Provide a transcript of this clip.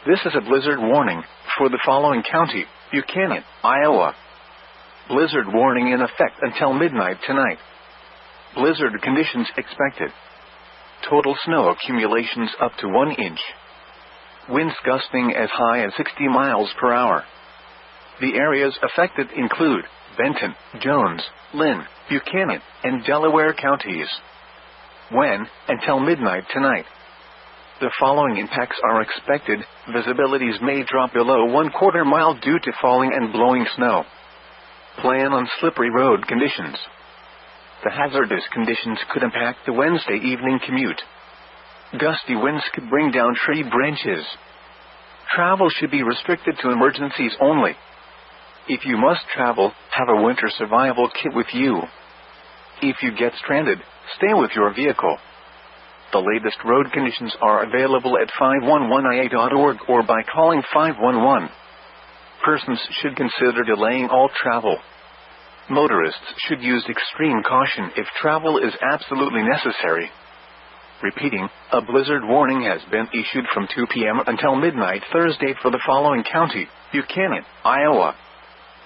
This is a blizzard warning for the following county: Buchanan, Iowa. Blizzard warning in effect until midnight tonight. Blizzard conditions expected. Total snow accumulations up to 1 inch. Winds gusting as high as 60 miles per hour. The areas affected include Benton, Jones, Lynn, Buchanan, and Delaware counties. When, until midnight tonight. The following impacts are expected. Visibilities may drop below 1/4 mile due to falling and blowing snow. Plan on slippery road conditions. The hazardous conditions could impact the Wednesday evening commute. Gusty winds could bring down tree branches. Travel should be restricted to emergencies only. If you must travel, have a winter survival kit with you. If you get stranded, stay with your vehicle. The latest road conditions are available at 511ia.org or by calling 511. Persons should consider delaying all travel. Motorists should use extreme caution if travel is absolutely necessary. Repeating, a blizzard warning has been issued from 2 p.m. until midnight Thursday for the following county: Buchanan, Iowa.